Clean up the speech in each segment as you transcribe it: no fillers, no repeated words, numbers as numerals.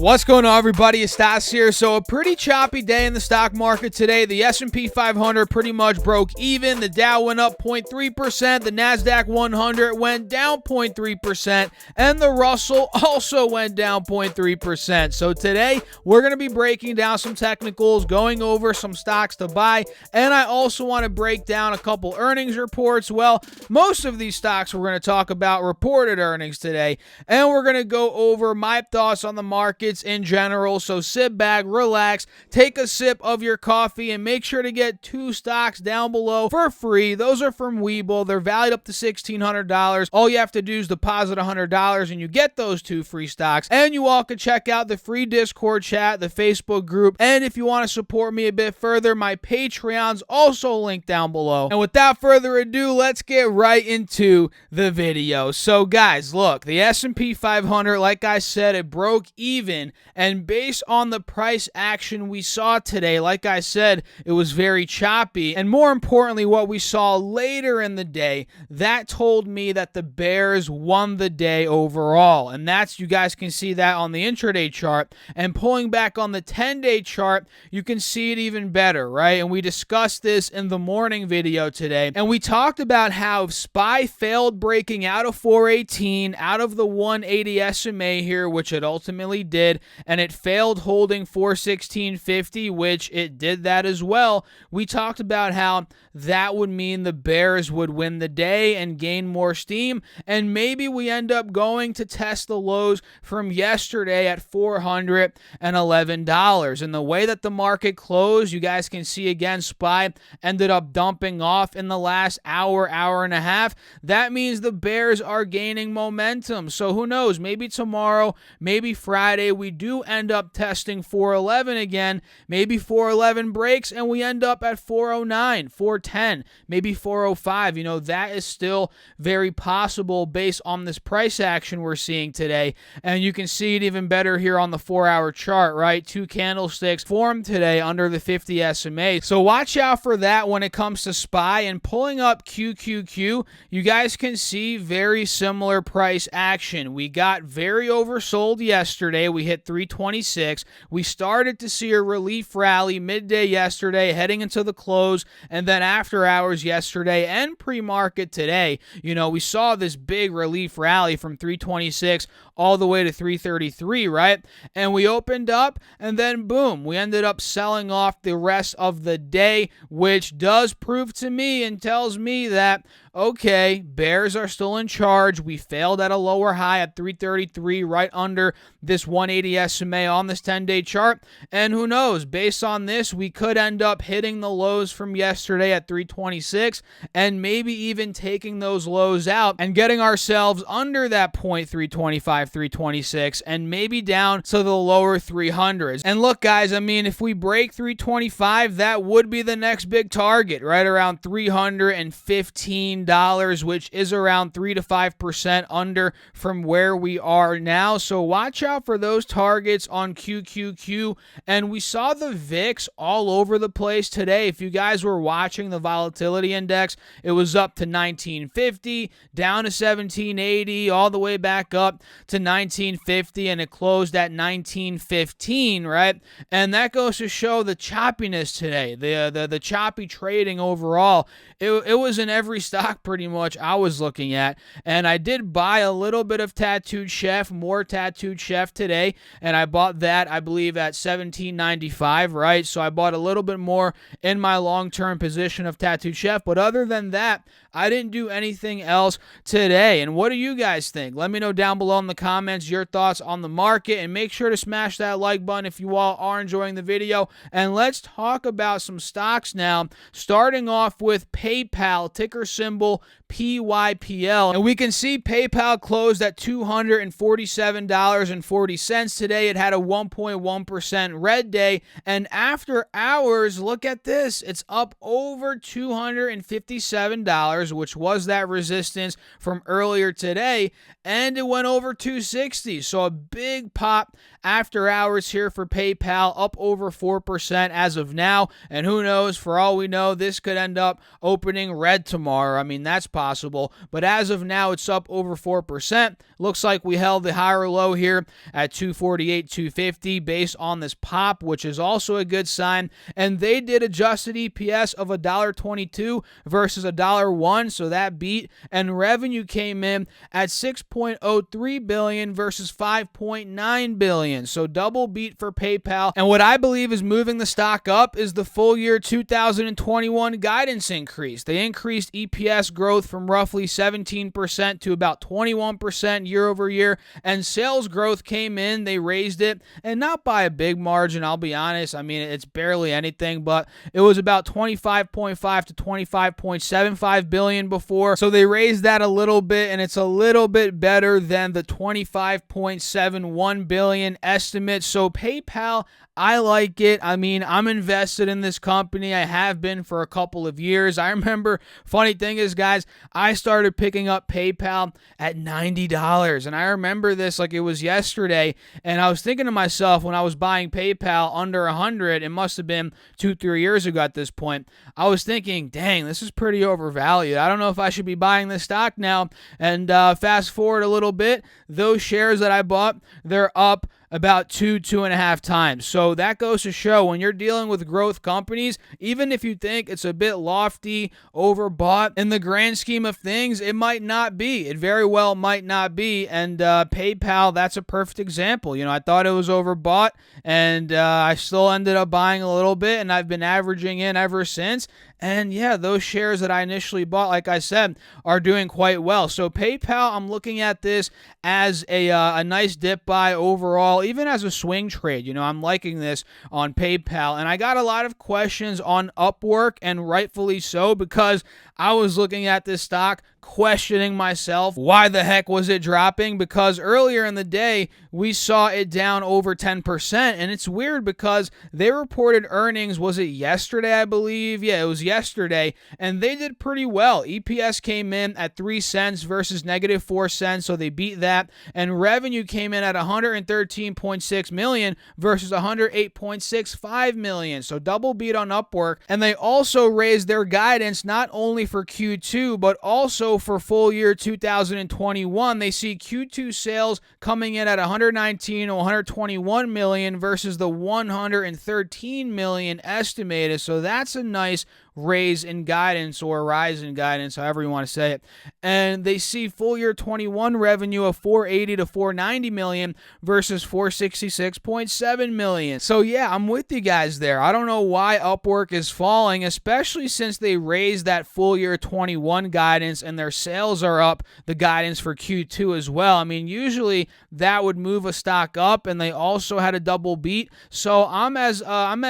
What's going on, everybody? It's Stas here. So a pretty choppy day in the stock market today. The S&P 500 pretty much broke even. The Dow went up 0.3%. The NASDAQ 100 went down 0.3%. And the Russell also went down 0.3%. So today, we're going to be breaking down some technicals, going over some stocks to buy. And I also want to break down a couple earnings reports. Well, most of these stocks we're going to talk about reported earnings today. And we're going to go over my thoughts on the market in general. So sit back, relax, take a sip of your coffee, and make sure to get two stocks down below for free. Those are from WeBull. They're valued up to $1,600. All you have to do is deposit $100 and you get those two free stocks. And you all can check out the free Discord chat, the Facebook group, and if you want to support me a bit further, my Patreon's also linked down below. And without further ado, let's get right into the video. So guys, look, the S&P 500, like I said, it broke even. And based on the price action we saw today, like I said, it was very choppy. And more importantly, what we saw later in the day, that told me that the bears won the day overall. And you guys can see that on the intraday chart. And pulling back on the 10-day chart, you can see it even better, right? And we discussed this in the morning video today. And we talked about how SPY failed breaking out of 418, out of the 180 SMA here, which it ultimately did. And it failed holding 416.50, which it did that as well. We talked about how that would mean the bears would win the day and gain more steam, and maybe we end up going to test the lows from yesterday at $411. And the way that the market closed, you guys can see again, SPY ended up dumping off in the last hour and a half. That means the bears are gaining momentum. So who knows, maybe tomorrow, maybe Friday, we do end up testing 411 again. Maybe 411 breaks and we end up at 409, 410, maybe 405. You know, that is still very possible based on this price action we're seeing today. And you can see it even better here on the 4-hour chart, right? Two candlesticks formed today under the 50 SMA. So watch out for that when it comes to SPY. And pulling up QQQ, you guys can see very similar price action. We got very oversold yesterday. We hit 326. We started to see a relief rally midday yesterday heading into the close, and then after hours yesterday and pre-market today, you know, we saw this big relief rally from 326 all the way to 333, right? And we opened up and then boom, we ended up selling off the rest of the day, which does prove to me and tells me that okay, bears are still in charge. We failed at a lower high at 333, right under this 180 SMA on this 10-day chart. And who knows, based on this, we could end up hitting the lows from yesterday at 326 and maybe even taking those lows out and getting ourselves under that point 325, 326 and maybe down to the lower 300s. And look, guys, I mean, if we break 325, that would be the next big target, right around $315. Which is around 3 to 5% under from where we are now. So watch out for those targets on QQQ. And we saw the VIX all over the place today. If you guys were watching the volatility index, it was up to 1950, down to 1780, all the way back up to 1950, and it closed at 1915, right? And that goes to show the choppiness today, the choppy trading overall. It was in every stock pretty much I was looking at, and I did buy a little bit of Tattooed Chef, more Tattooed Chef today, and I bought that I believe at $17.95, right? So I bought a little bit more in my long-term position of Tattooed Chef, but other than that, I didn't do anything else today. And what do you guys think? Let me know down below in the comments your thoughts on the market, and make sure to smash that like button if you all are enjoying the video. And let's talk about some stocks now, starting off with PayPal, ticker symbol PYPL. And we can see PayPal closed at $247.40 today. It had a 1.1% red day. And after hours, look at this. It's up over $257, which was that resistance from earlier today. And it went over 260. So a big pop after hours here for PayPal, up over 4% as of now. And who knows, for all we know, this could end up opening red tomorrow. I mean, that's possible. possible. But as of now, it's up over 4%. Looks like we held the higher low here at 248, 250 based on this pop, which is also a good sign. And they did adjusted EPS of $1.22 versus $1.01, so that beat. And revenue came in at $6.03 billion versus $5.9 billion. So double beat for PayPal. And what I believe is moving the stock up is the full year 2021 guidance increase. They increased EPS growth from roughly 17% to about 21% year over year, and sales growth came in. They raised it, and not by a big margin, I'll be honest. I mean, it's barely anything, but it was about 25.5 to 25.75 billion before. So they raised that a little bit, and it's a little bit better than the 25.71 billion estimate. So PayPal, I like it. I mean, I'm invested in this company. I have been for a couple of years. I remember, funny thing is, guys, I started picking up PayPal at $90. And I remember this like it was yesterday. And I was thinking to myself when I was buying PayPal under 100, it must have been 2-3 years ago at this point. I was thinking, dang, this is pretty overvalued. I don't know if I should be buying this stock now. And fast forward a little bit, those shares that I bought, they're up about 2.5 times. So that goes to show when you're dealing with growth companies, even if you think it's a bit lofty, overbought, in the grand scheme of things, it might not be. It very well might not be. And PayPal, that's a perfect example. You know, I thought it was overbought, and I still ended up buying a little bit, and I've been averaging in ever since. And yeah, those shares that I initially bought, like I said, are doing quite well. So PayPal, I'm looking at this as a nice dip buy overall, even as a swing trade. You know, I'm liking this on PayPal. And I got a lot of questions on Upwork, and rightfully so, because I was looking at this stock questioning myself, why the heck was it dropping? Because earlier in the day, we saw it down over 10%. And it's weird because they reported earnings, was it yesterday, I believe? Yeah, it was yesterday. And they did pretty well. EPS came in at 3 cents versus negative 4 cents. So they beat that. And revenue came in at 113.6 million versus 108.65 million. So double beat on Upwork. And they also raised their guidance not only for Q2, but also for full year 2021. They see Q2 sales coming in at 119 to 121 million versus the 113 million estimated. So that's a nice raise in guidance, or rise in guidance, however you want to say it. And they see full year 21 revenue of 480 to 490 million versus 466.7 million. So yeah, I'm with you guys there. I don't know why Upwork is falling, especially since they raised that full year 21 guidance and their sales are up, the guidance for Q2 as well. I mean, usually that would move a stock up, and they also had a double beat. So I'm as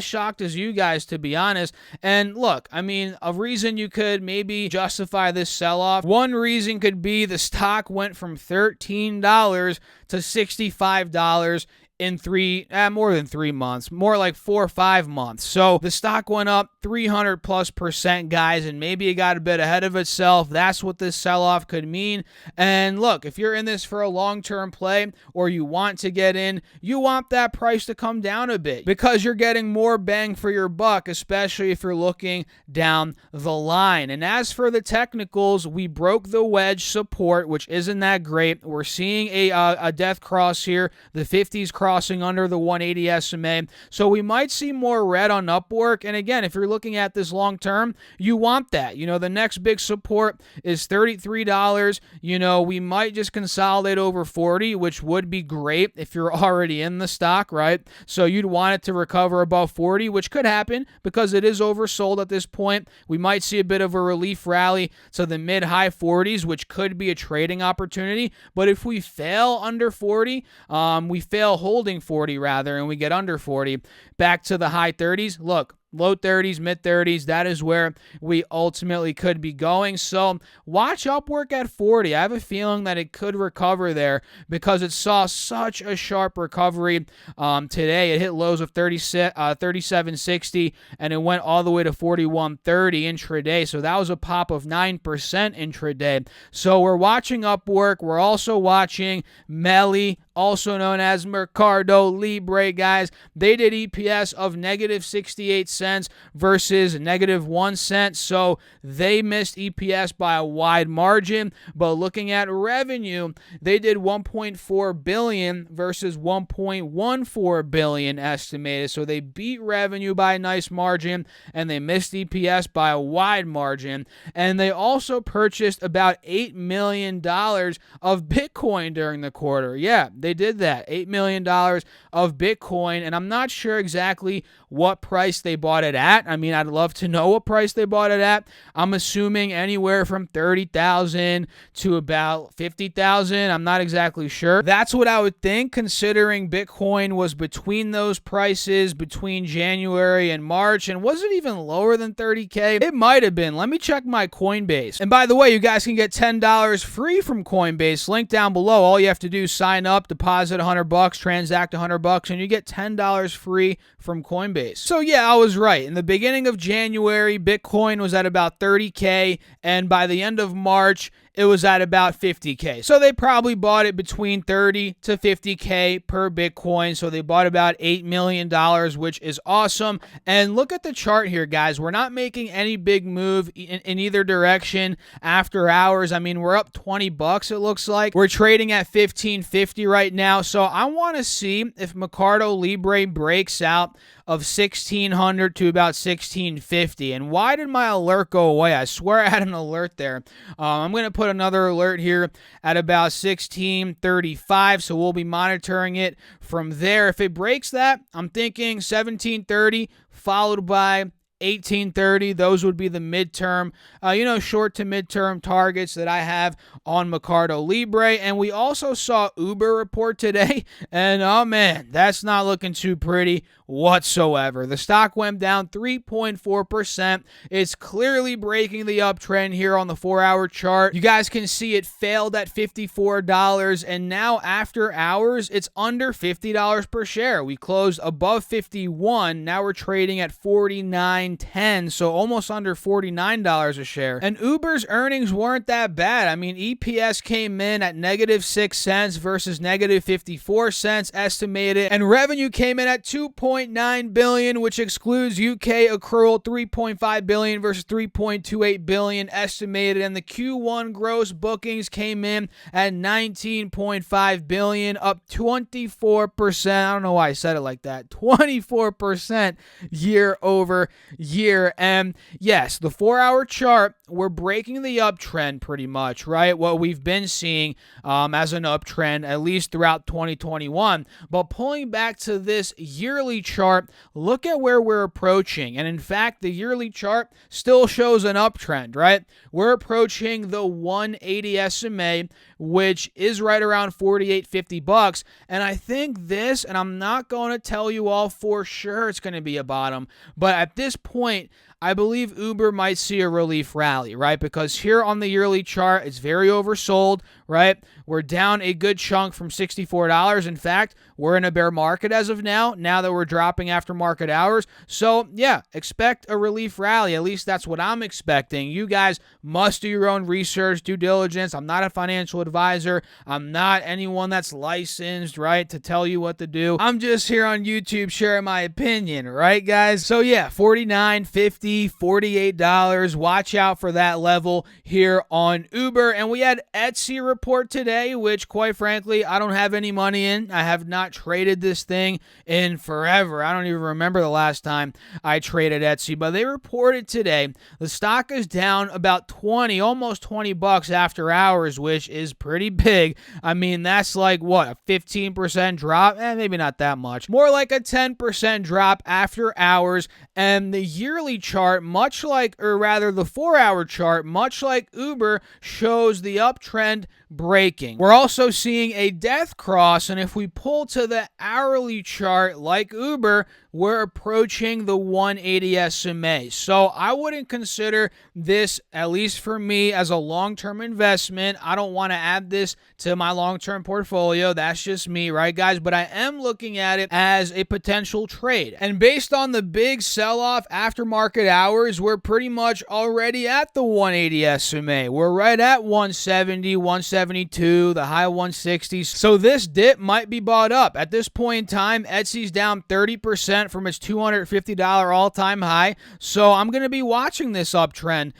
shocked as you guys, to be honest. And look, I mean, a reason you could maybe justify this sell-off, one reason could be the stock went from $13 to $65 in more than 3 months, more like 4 or 5 months. So the stock went up 300+%, guys, and maybe it got a bit ahead of itself. That's what this sell-off could mean. And look, if you're in this for a long-term play, or you want to get in, you want that price to come down a bit, because you're getting more bang for your buck, especially if you're looking down the line. And as for the technicals, we broke the wedge support, which isn't that great. We're seeing a death cross here, the 50s crossing under the 180 SMA. So we might see more red on Upwork. And again, if you're looking at this long term, you want that. You know, the next big support is $33. You know, we might just consolidate over 40, which would be great if you're already in the stock, right? So you'd want it to recover above 40, which could happen because it is oversold at this point. We might see a bit of a relief rally to the mid-high 40s, which could be a trading opportunity. But if we fail under 40, we fail holding 40 rather, and we get under 40, back to the high 30s, look, low 30s, mid 30s, that is where we ultimately could be going. So watch Upwork at 40. I have a feeling that it could recover there because it saw such a sharp recovery today. It hit lows of 37.60 and it went all the way to 41.30 intraday. So that was a pop of 9% intraday. So we're watching Upwork. We're also watching Melly also known as Mercado Libre, guys. They did EPS of negative 68 cents versus negative 1 cent, so they missed EPS by a wide margin. But looking at revenue, they did 1.4 billion versus 1.14 billion estimated, so they beat revenue by a nice margin, and they missed EPS by a wide margin. And they also purchased about $8 million of Bitcoin during the quarter. Yeah, they did that. $8 million of Bitcoin, and I'm not sure exactly what price they bought it at. I mean, I'd love to know what price they bought it at. I'm assuming anywhere from 30,000 to about 50,000. I'm not exactly sure. That's what I would think, considering Bitcoin was between those prices between January and March. And was it even lower than 30K? It might have been. Let me check my Coinbase. And by the way, you guys can get $10 free from Coinbase. Link down below. All you have to do is sign up, deposit $100, transact $100, and you get $10 free from Coinbase. So yeah, I was right. In the beginning of January, Bitcoin was at about 30K, and by the end of March, it was at about 50K. So they probably bought it between 30 to 50K per Bitcoin. So they bought about $8 million, which is awesome. And look at the chart here, guys. We're not making any big move in either direction after hours. I mean, we're up $20, it looks like. We're trading at $15.50 right now. So I want to see if Mercado Libre breaks out of 1600 to about 1650. And why did my alert go away? I swear I had an alert there. I'm going to put another alert here at about 1635, so we'll be monitoring it from there. If it breaks that, I'm thinking 1730 followed by 1830. Those would be the midterm, short to midterm targets that I have on Mercado Libre. And we also saw Uber report today, and oh man, that's not looking too pretty whatsoever. The stock went down 3.4%. It's clearly breaking the uptrend here on the 4-hour chart. You guys can see it failed at $54, and now after hours, it's under $50 per share. We closed above 51. Now we're trading at 49.10, so almost under $49 a share. And Uber's earnings weren't that bad. I mean, EPS came in at negative 6 cents versus negative 54 cents estimated, and revenue came in at 2.9 billion, which excludes UK accrual 3.5 billion versus 3.28 billion estimated, and the Q1 gross bookings came in at 19.5 billion, up 24%. I don't know why I said it like that. 24% year over year. And yes, the 4-hour chart, we're breaking the uptrend pretty much, right? What we've been seeing as an uptrend, at least throughout 2021. But pulling back to this yearly chart, look at where we're approaching. And in fact, the yearly chart still shows an uptrend, right? We're approaching the 180 SMA, which is right around $48.50. And I think this, and I'm not going to tell you all for sure it's going to be a bottom, but at this point, I believe Uber might see a relief rally, right? Because here on the yearly chart, it's very oversold, right? We're down a good chunk from $64. In fact, we're in a bear market as of now that we're dropping after market hours. So yeah, expect a relief rally. At least that's what I'm expecting. You guys must do your own research, due diligence. I'm not a financial advisor. I'm not anyone that's licensed, right, to tell you what to do. I'm just here on YouTube sharing my opinion, right, guys? So yeah, $49, $50, $48. Watch out for that level here on Uber. And we had Etsy report today, which quite frankly, I don't have any money in. I have not traded this thing in forever. I don't even remember the last time I traded Etsy, but they reported today the stock is down about 20, almost $20 after hours, which is pretty big. I mean, that's like what, a 15% drop? Maybe not that much. More like a 10% drop after hours. And the yearly chart, much like, or rather the 4-hour chart, much like Uber, shows the uptrend breaking. We're also seeing a death cross, and if we pull to the hourly chart like Uber, we're approaching the 180 SMA. So I wouldn't consider this, at least for me, as a long-term investment. I don't want to add this to my long-term portfolio. That's just me, right, guys? But I am looking at it as a potential trade. And based on the big sell-off after market hours, we're pretty much already at the 180 SMA. We're right at 170, 170. 172, the high 160s. So this dip might be bought up. At this point in time, Etsy's down 30% from its $250 all-time high. So I'm going to be watching this uptrend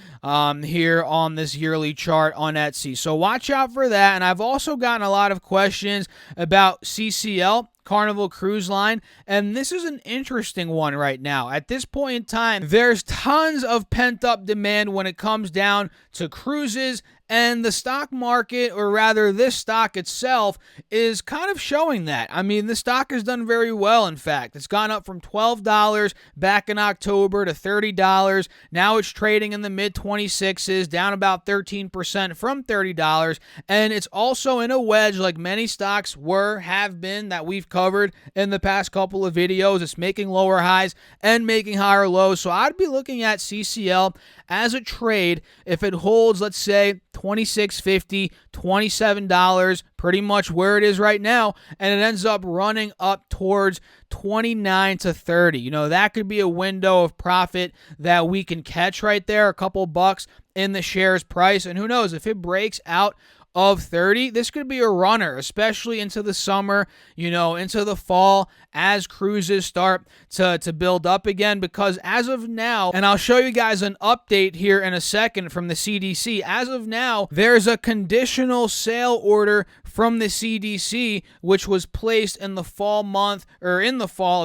here on this yearly chart on Etsy. So watch out for that. And I've also gotten a lot of questions about CCL, Carnival Cruise Line, and this is an interesting one right now. At this point in time, there's tons of pent-up demand when it comes down to cruises, and the stock market, or rather this stock itself, is kind of showing that. I mean, the stock has done very well, in fact. It's gone up from $12 back in October to $30. Now it's trading in the mid-26s, down about 13% from $30, and it's also in a wedge like many stocks have been that we've covered in the past couple of videos. It's making lower highs and making higher lows, so I'd be looking at CCL as a trade if it holds, let's say, $26.50, $27, pretty much where it is right now, and it ends up running up towards 29 to 30. You know, that could be a window of profit that we can catch right there, a couple bucks in the share's price, and who knows, if it breaks out of 30, this could be a runner, especially into the summer, you know, into the fall as cruises start to build up again, because as of now, and I'll show you guys an update here in a second from the CDC, as of now, there's a conditional sale order from the CDC, which was placed in the fall of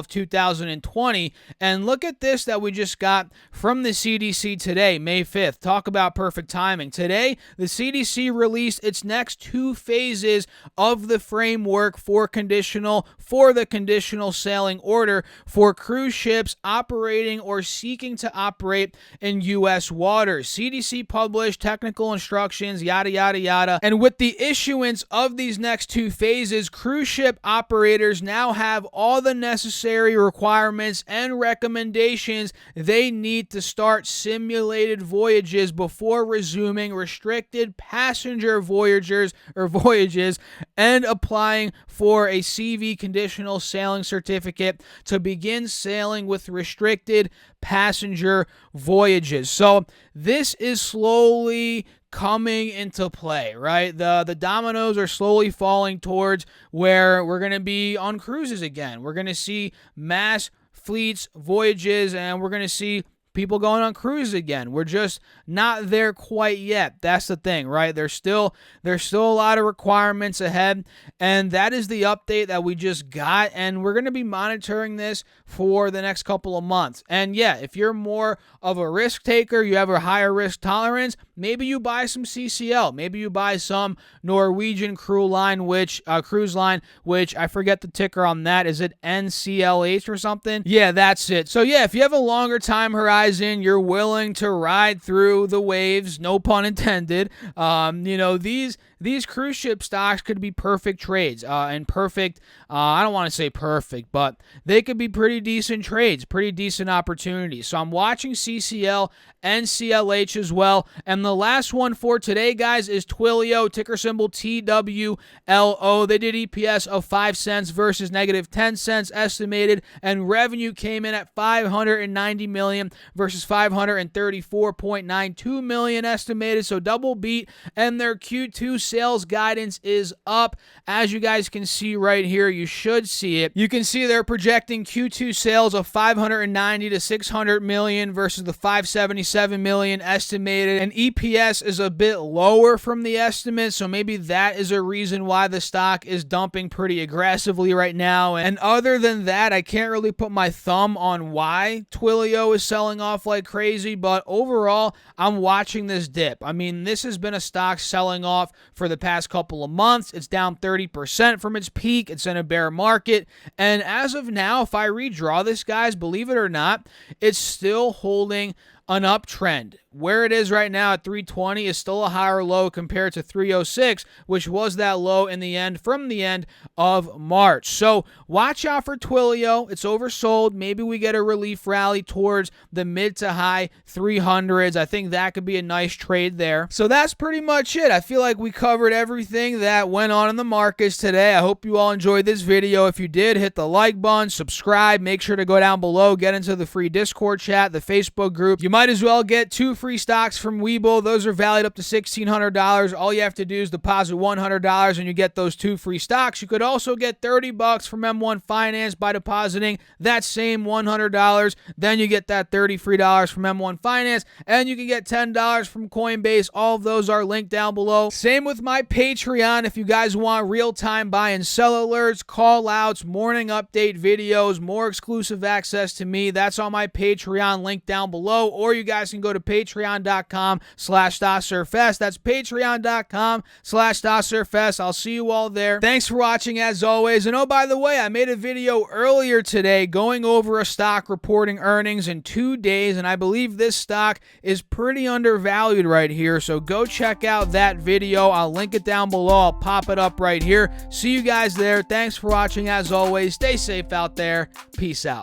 2020. And look at this that we just got from the CDC today, May 5th. Talk about perfect timing. Today, the CDC released its next two phases of the framework for the conditional sailing order for cruise ships operating or seeking to operate in U.S. waters. CDC published technical instructions, yada, yada, yada. And with the issuance of these next two phases, cruise ship operators now have all the necessary requirements and recommendations they need to start simulated voyages before resuming restricted passenger voyages and applying for a CV conditional sailing certificate to begin sailing with restricted passenger voyages. So this is slowly coming into play, right? The dominoes are slowly falling towards where we're going to be on cruises again. We're going to see mass fleets, voyages, and we're going to see people going on cruises again. We're just not there quite yet. That's the thing, right? There's still a lot of requirements ahead, and that is the update that we just got, and we're going to be monitoring this for the next couple of months. And yeah, if you're more of a risk taker, you have a higher risk tolerance, maybe you buy some CCL, maybe you buy some Norwegian cruise line, which I forget the ticker on that. Is it NCLH or something? Yeah, that's it. So yeah, if you have a longer time horizon, you're willing to ride through the waves, no pun intended. These cruise ship stocks could be perfect trades, and perfect, I don't want to say perfect, but they could be pretty decent trades, pretty decent opportunities. So I'm watching CCL and CLH as well. And the last one for today, guys, is Twilio, ticker symbol TWLO. They did EPS of 5 cents versus negative 10 cents estimated, and revenue came in at $590 million versus $534.92 million estimated. So double beat, and their Q2 sales guidance is up. As you guys can see right here, you should see it. You can see they're projecting Q2 sales of $590 to $600 million versus the $577 million estimated. And EPS is a bit lower from the estimate, so maybe that is a reason why the stock is dumping pretty aggressively right now. And other than that, I can't really put my thumb on why Twilio is selling off like crazy, but overall, I'm watching this dip. I mean, this has been a stock selling off for the past couple of months. It's down 30% from its peak. It's in a bear market. And as of now, if I redraw this, guys, believe it or not, it's still holding an uptrend. Where it is right now at 320 is still a higher low compared to 306, which was that low from the end of March. So watch out for Twilio. It's oversold. Maybe we get a relief rally towards the mid to high 300s. I think that could be a nice trade there. So that's pretty much it. I feel like we covered everything that went on in the markets today. I hope you all enjoyed this video. If you did, hit the like button, subscribe. Make sure to go down below, get into the free Discord chat, the Facebook group. You might as well get 2 free stocks from WeBull. Those are valued up to $1,600. All you have to do is deposit $100 and you get those 2 free stocks. You could also get $30 from M1 Finance by depositing that same $100. Then you get that $30 free from M1 Finance, and you can get $10 from Coinbase. All of those are linked down below. Same with my Patreon. If you guys want real-time buy and sell alerts, call-outs, morning update videos, more exclusive access to me, that's on my Patreon, link down below. Or you guys can go to patreon.com/DasSurFest. That's patreon.com/DasSurFest. I'll see you all there. Thanks for watching as always. And oh, by the way, I made a video earlier today going over a stock reporting earnings in 2 days, and I believe this stock is pretty undervalued right here. So go check out that video. I'll link it down below. I'll pop it up right here. See you guys there. Thanks for watching as always. Stay safe out there. Peace out.